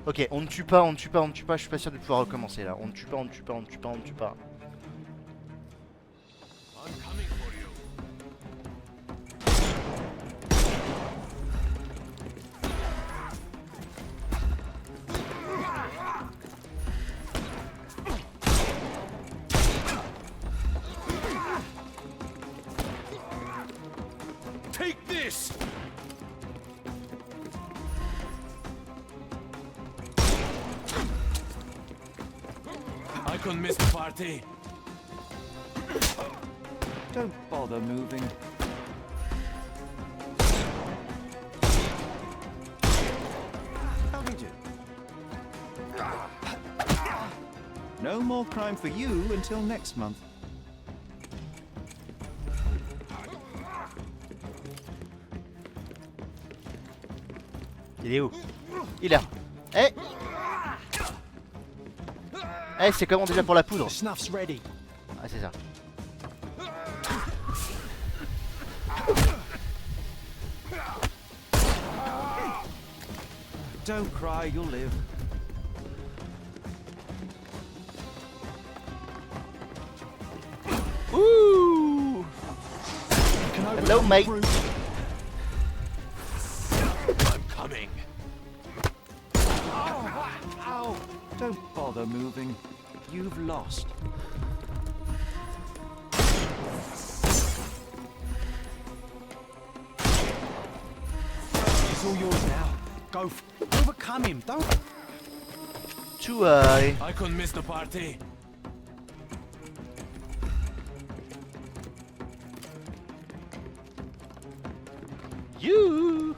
Ok, on ne tue pas, on ne tue pas, on ne tue pas, je suis pas sûr de pouvoir recommencer là. On ne tue pas, on ne tue pas, on ne tue pas, on ne tue pas. Take this! I can miss the party. Don't bother moving. How do you do? No more crime for you until next month. Il est où? Il est là. Eh! Eh, c'est comment déjà pour la poudre? Snuff's ready. Ah, c'est ça. Don't cry, you'll live. Ouh! Hello, mate. I'm coming. Ow! Don't bother moving. You've lost. It's all yours now. Go overcome him. Don't. Too high. I can miss the party. You.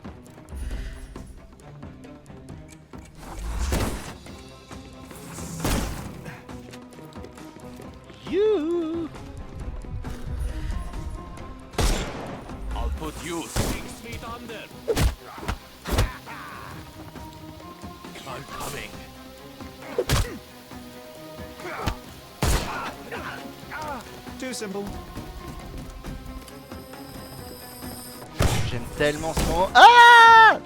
You. I'll put you 6 feet under. I'm coming. Too simple. J'aime tellement ce moment. Ah!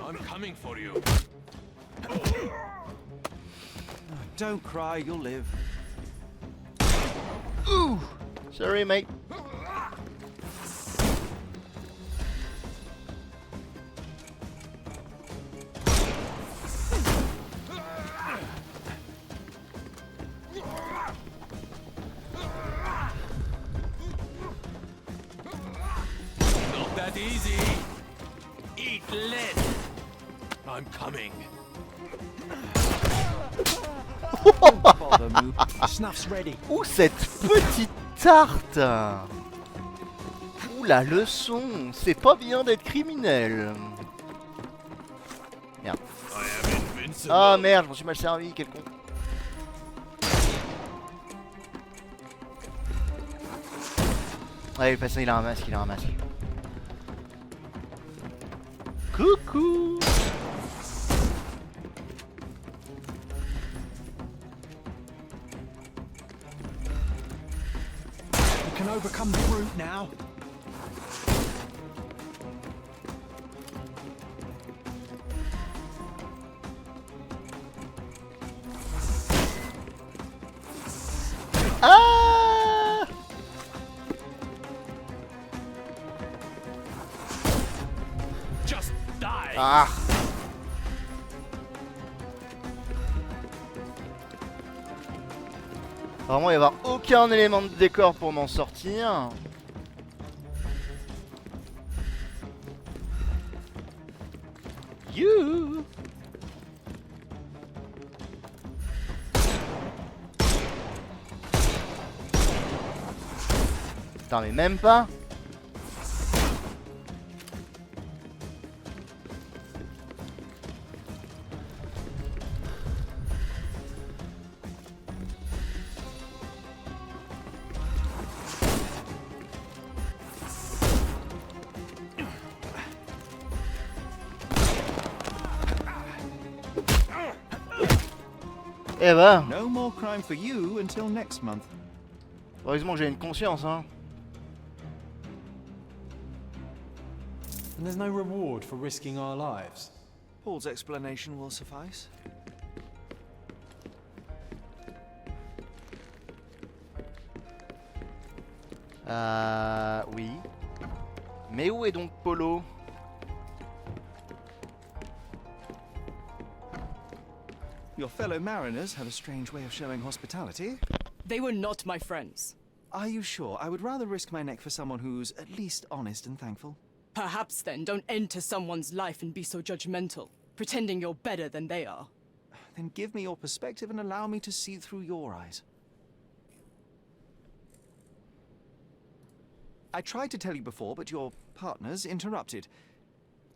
I'm coming for you. Don't cry, you'll live. Ooh! Sorry, mate. Not that easy. Eat lead. I'm coming. Don't bother moving. Snuff's ready. Ouh, cette petite tarte! Ouh, la leçon! C'est pas bien d'être criminel! Merde. I am invincible. Ah merde, je m'en suis mal servi, quel con! Ouais, de toute façon, il a un masque, il a un masque. Coucou! You can overcome the brute now. Ah! Just die. Ah! Vraiment, il va y avoir aucun élément de décor pour m'en sortir. You. Putain, mais même pas. Eh bah, No more crime for you until next month. heureusement que j'ai une conscience, hein. And there's no reward for risking our lives. Paul's explanation will suffice. Oui. Mais où est donc Polo? Your fellow mariners have a strange way of showing hospitality. They were not my friends. Are you sure? I would rather risk my neck for someone who's at least honest and thankful. Perhaps then don't enter someone's life and be so judgmental, pretending you're better than they are. Then give me your perspective and allow me to see through your eyes. I tried to tell you before, but your partners interrupted.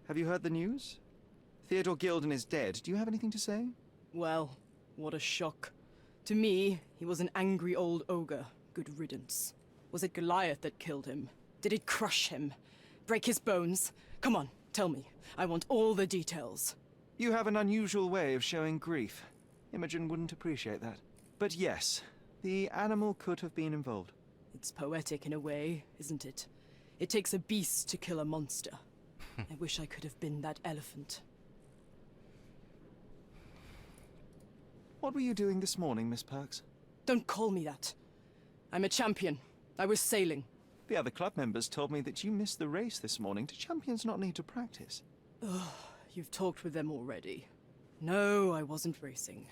Have you heard the news? Theodore Gilden is dead. Do you have anything to say? Well, what a shock. To me, he was an angry old ogre. Good riddance. Was it Goliath that killed him? Did it crush him? Break his bones? Come on, tell me. I want all the details. You have an unusual way of showing grief. Imogen wouldn't appreciate that. But yes, the animal could have been involved. It's poetic in a way, isn't it? It takes a beast to kill a monster. I wish I could have been that elephant. What were you doing this morning, Miss Perks? Don't call me that. I'm a champion. I was sailing. The other club members told me that you missed the race this morning. Do champions not need to practice? You've talked with them already. No, I wasn't racing.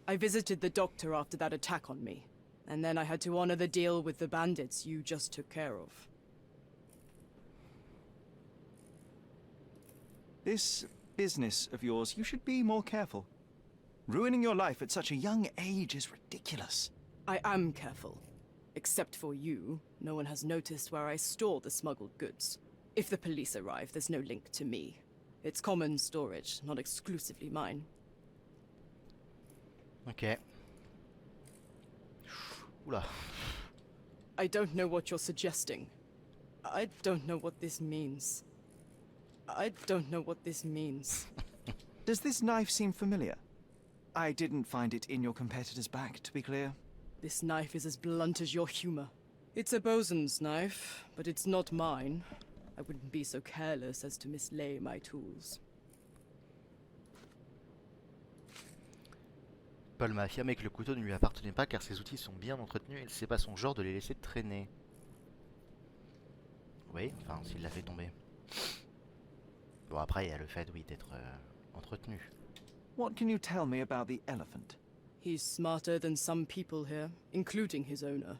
I visited the doctor after that attack on me. And then I had to honor the deal with the bandits you just took care of. This business of yours, you should be more careful. Ruining your life at such a young age is ridiculous. I am careful. Except for you, no one has noticed where I store the smuggled goods. If the police arrive, there's no link to me. It's common storage, not exclusively mine. Ok. Oula. I don't know what you're suggesting. I don't know what this means. I don't know what this means. Does this knife seem familiar? I didn't find it in your competitor's back, to be clear. This knife is as blunt as your humor. It's a bosun's knife, but it's not mine. I wouldn't be so careless as to mislay my tools. Paul m'a affirmé que le couteau ne lui appartenait pas car ses outils sont bien entretenus et c'est pas son genre de les laisser traîner. Oui, enfin s'il l'a fait tomber. Bon après il y a le fait oui d'être entretenu. What can you tell me about the elephant? He's smarter than some people here, including his owner.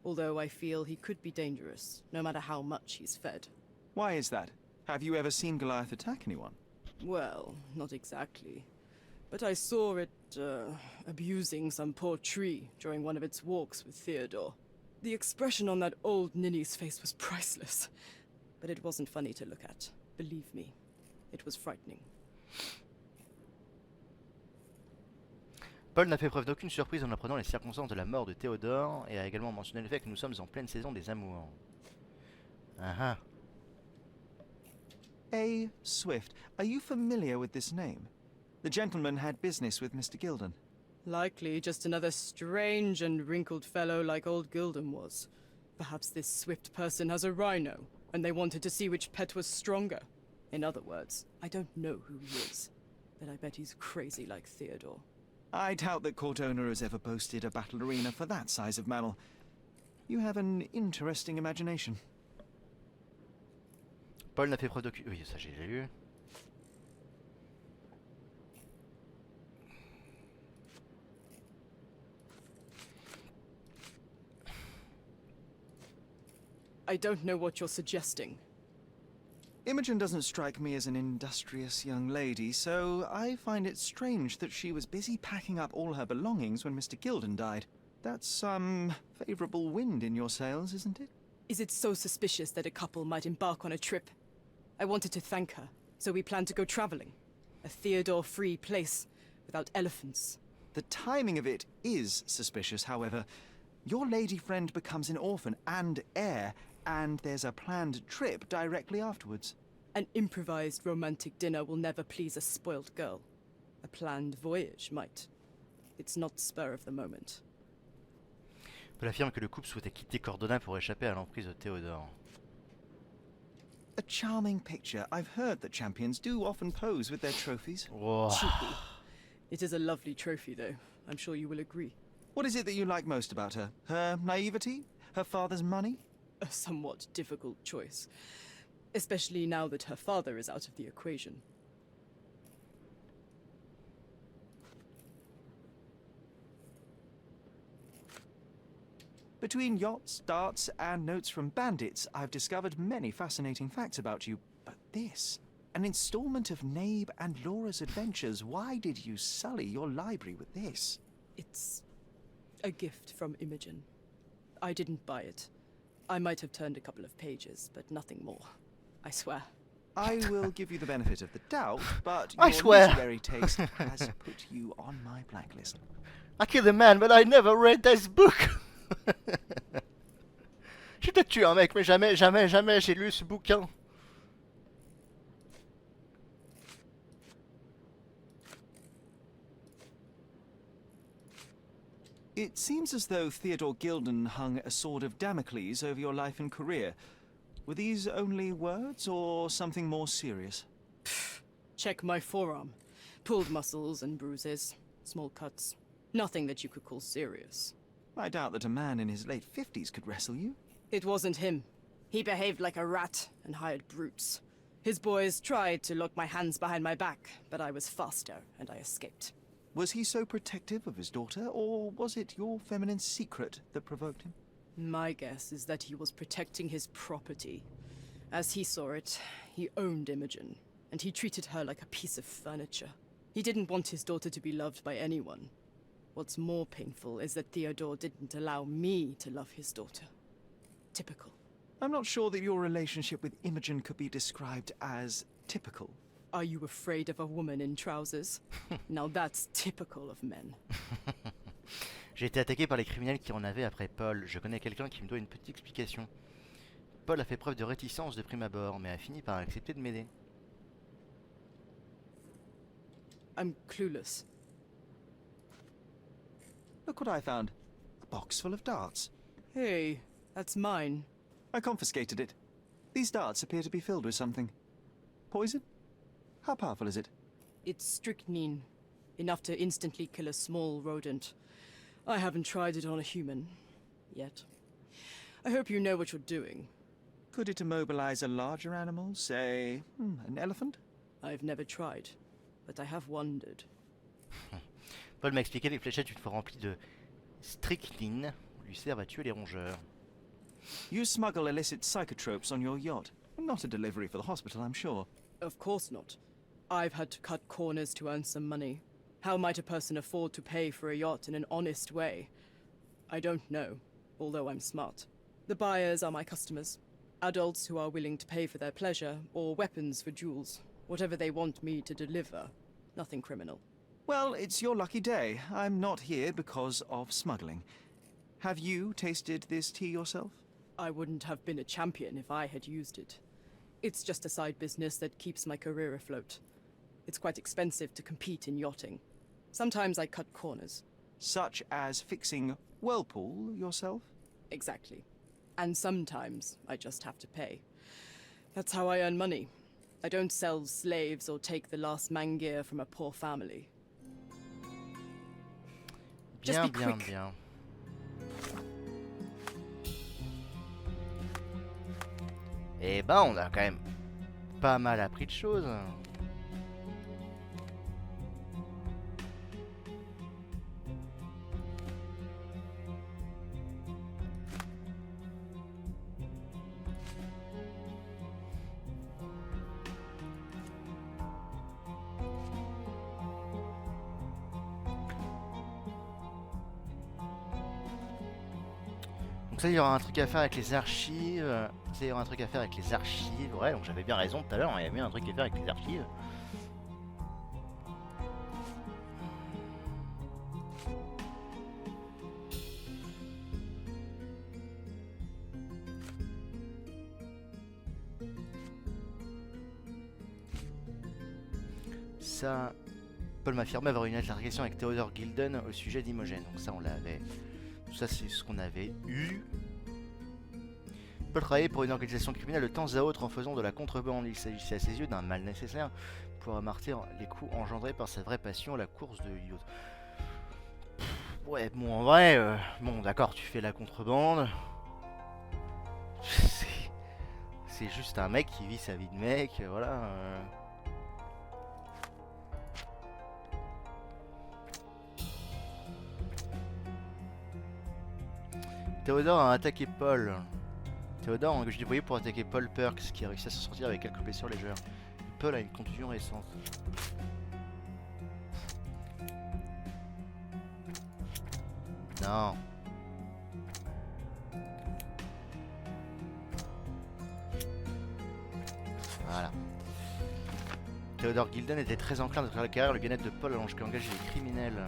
Although I feel he could be dangerous, no matter how much he's fed. Why is that? Have you ever seen Goliath attack anyone? Well, not exactly. But I saw it, abusing some poor tree during one of its walks with Theodore. The expression on that old ninny's face was priceless. But it wasn't funny to look at. Believe me, it was frightening. Paul n'a fait preuve d'aucune surprise en apprenant les circonstances de la mort de Théodore et a également mentionné le fait que nous sommes en pleine saison des amours. Ah ah. A. Swift. Are you familiar with this name? The gentleman had business with Mr. Gilden. Likely just another strange and wrinkled fellow like old Gilden was. Perhaps this Swift person has a rhino, and they wanted to see which pet was stronger. In other words, I don't know who he is, but I bet he's crazy like Theodore. I doubt that court owner has ever boasted a battle arena for that size of mammal. You have an interesting imagination. Paul n'a fait preuve d'aucune... Oui, ça j'ai déjà lu. I don't know what you're suggesting. Imogen doesn't strike me as an industrious young lady, so I find it strange that she was busy packing up all her belongings when Mr. Gilden died. That's some favorable wind in your sails, isn't it? Is it so suspicious that a couple might embark on a trip? I wanted to thank her, so we planned to go traveling. A Theodore-free place, without elephants. The timing of it is suspicious, however. Your lady friend becomes an orphan and heir, and there's a planned trip directly afterwards. An improvised romantic dinner will never please a spoilt girl. A planned voyage might. It's not spur of the moment. Paul affirme que le couple souhaitait quitter Cordona pour échapper à l'emprise de Théodore. a charming picture. I've heard that champions do often pose with their trophies. Wow. Cheeky. It is a lovely trophy, though. I'm sure you will agree. What is it that you like most about her? Her naivety? Her father's money? A somewhat difficult choice. Especially now that her father is out of the equation. Between yachts, darts, and notes from bandits, I've discovered many fascinating facts about you. But this, an installment of Nabe and Laura's adventures. Why did you sully your library with this? It's a gift from Imogen. I didn't buy it. I might have turned a couple of pages, but nothing more. I swear. I will give you the benefit of the doubt, but I your swear. literary taste has put you on my blacklist. I killed a man, but I never read this book. J'ai peut-être tué un mec, mais jamais j'ai lu ce bouquin. It seems as though Theodore Gilden hung a sword of Damocles over your life and career. Were these only words or something more serious? Check my forearm. Pulled muscles and bruises. Small cuts. Nothing that you could call serious. I doubt that a man in his late 50s could wrestle you. It wasn't him. He behaved like a rat and hired brutes. His boys tried to lock my hands behind my back, but I was faster and I escaped. Was he so protective of his daughter, or was it your feminine secret that provoked him? My guess is that he was protecting his property. As he saw it, he owned Imogen, and he treated her like a piece of furniture. He didn't want his daughter to be loved by anyone. What's more painful is that Theodore didn't allow me to love his daughter. Typical. I'm not sure that your relationship with Imogen could be described as typical. Are you afraid of a woman in trousers? Now that's typical of men. J'ai été attaqué par les criminels qui en avaient après Paul. Je connais quelqu'un qui me doit une petite explication. Paul a fait preuve de réticence de prime abord, mais a fini par accepter de m'aider. I'm clueless. Look what I found. A box full of darts. Hey, that's mine. I confiscated it. These darts appear to be filled with something. Poison? How powerful is it? It's strychnine. Enough to instantly kill a small rodent. I haven't tried it on a human. Yet. I hope you know what you're doing. Could it immobilize a larger animal, say, an elephant? I've never tried, but I have wondered. Paul m'a expliqué que les fléchettes une fois remplies de strychnine lui servent à tuer les rongeurs. You smuggle illicit psychotropes on your yacht. Not a delivery for the hospital, I'm sure. Of course not. I've had to cut corners to earn some money. How might a person afford to pay for a yacht in an honest way? I don't know, although I'm smart. The buyers are my customers. Adults who are willing to pay for their pleasure, or weapons for jewels. Whatever they want me to deliver. Nothing criminal. Well, it's your lucky day. I'm not here because of smuggling. Have you tasted this tea yourself? I wouldn't have been a champion if I had used it. It's just a side business that keeps my career afloat. It's quite expensive to compete in yachting. Sometimes I cut corners. Such as fixing whirlpool yourself? Exactly. And sometimes I just have to pay. That's how I earn money. I don't sell slaves or take the last mangear from a poor family. Just be quick. Bien. Eh ben, on a quand même pas mal appris de choses. Donc ça, il y aura un truc à faire avec les archives. Ça, il y aura un truc à faire avec les archives. Ouais, donc j'avais bien raison tout à l'heure, il y a bien un truc à faire avec les archives. Ça, Paul m'affirmait avoir une altercation avec Theodore Gilden au sujet d'Imogen. Donc ça, on l'avait. Tout ça, c'est ce qu'on avait eu. Paul travaillait pour une organisation criminelle de temps à autre en faisant de la contrebande. Il s'agissait à ses yeux d'un mal nécessaire pour amortir les coûts engendrés par sa vraie passion, la course de yacht. Ouais, bon, en vrai, bon, d'accord, tu fais la contrebande. C'est juste un mec qui vit sa vie de mec, voilà. Théodore a attaqué Paul. Théodore a engagé du voyer pour attaquer Paul Perks, qui a réussi à s'en sortir avec quelques blessures légères. Paul a une contusion récente. Non. Voilà. Théodore Gilden était très enclin de faire la carrière, le bien-être de Paul allant jusqu'à engager les criminels.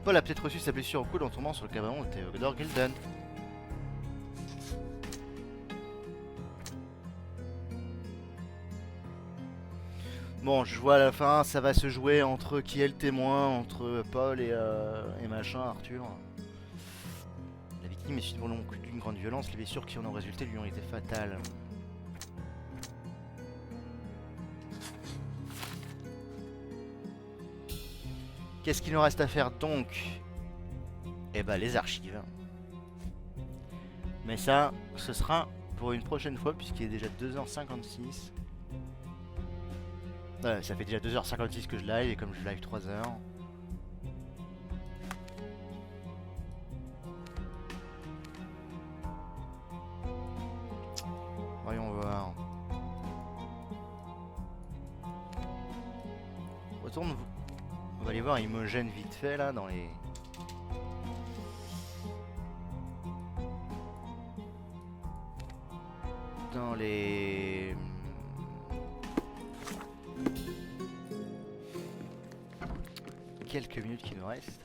Paul a peut-être reçu sa blessure au coude en tombant sur le cabanon de Théodore Gilden. Bon, je vois à la fin, ça va se jouer entre qui est le témoin, entre Paul et machin, Arthur. La victime est suite d'une grande violence, les blessures qui en ont résulté lui ont été fatales. Qu'est-ce qu'il nous reste à faire donc? Eh ben les archives. Mais ça, ce sera pour une prochaine fois puisqu'il est déjà 2h56. Ouais, ça fait déjà 2h56 que je live et comme je live 3 heures. Voyons voir. Retourne. On va aller voir Imogen vite fait là dans les. Dans les. Quelques minutes qui nous restent.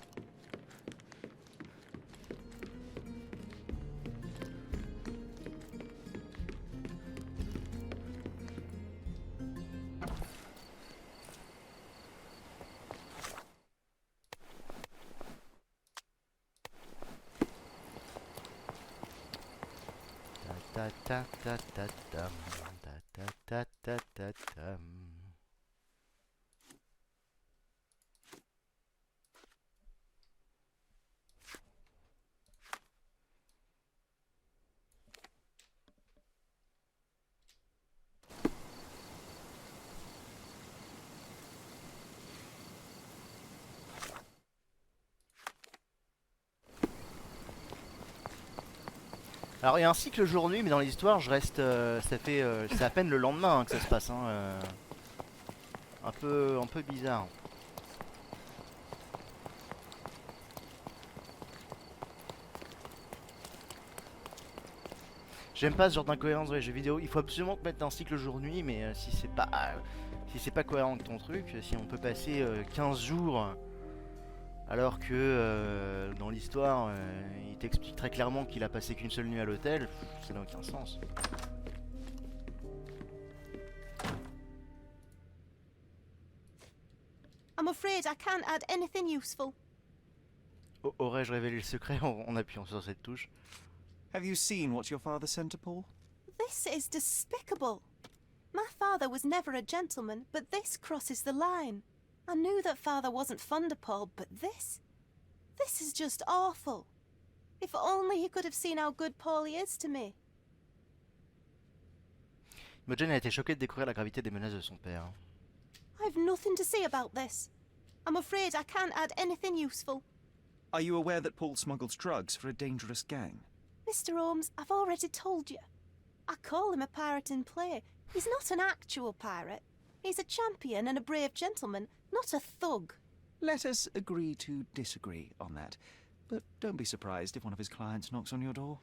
Ta ta ta ta ta ta ta ta ta ta. Alors il y a un cycle jour-nuit, mais dans l'histoire, je reste. C'est à peine le lendemain que ça se passe. Hein, un peu bizarre. J'aime pas ce genre d'incohérence dans les jeux vidéo. Il faut absolument te mettre un cycle jour-nuit, mais si c'est pas cohérent avec ton truc, si on peut passer 15 jours. Alors que dans l'histoire, il t'explique très clairement qu'il a passé qu'une seule nuit à l'hôtel, ça n'a aucun sens. I'm afraid I can't add anything useful. Aurais-je révélé le secret en appuyant sur cette touche? Have you seen what your father sent to Paul? This is despicable. My father was never a gentleman, but this crosses the line. I knew that father wasn't fond of Paul, but this is just awful. If only he could have seen how good Paulie is to me. Imogen a été choquée de découvrir la gravité des menaces de son père. I've nothing to say about this. I'm afraid I can't add anything useful. Are you aware that Paul smuggles drugs for a dangerous gang? Mr. Holmes, I've already told you. I call him a pirate in play. He's not an actual pirate. He's a champion and a brave gentleman, not a thug. Let us agree to disagree on that. But don't be surprised if one of his clients knocks on your door.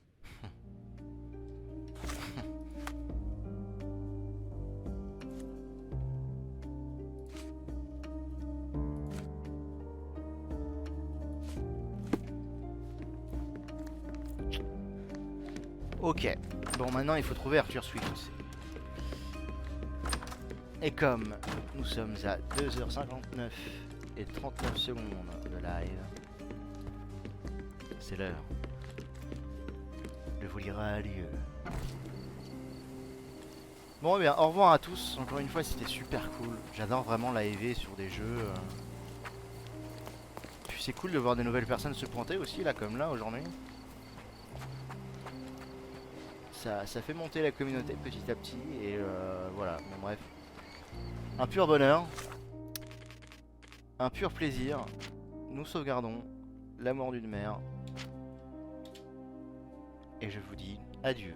Ok, bon maintenant il faut trouver Arthur Swift aussi. Et comme nous sommes à 2h59 et 39 secondes de live, c'est l'heure. Je vous dirai adieu. Bon, eh bien, au revoir à tous. Encore une fois, c'était super cool. J'adore vraiment la EV sur des jeux. Puis c'est cool de voir des nouvelles personnes se pointer aussi, là, comme là, aujourd'hui. Ça fait monter la communauté petit à petit. Et voilà, bon, bref. Un pur bonheur. Un pur plaisir. Nous sauvegardons la mort d'une mère. Et je vous dis adieu.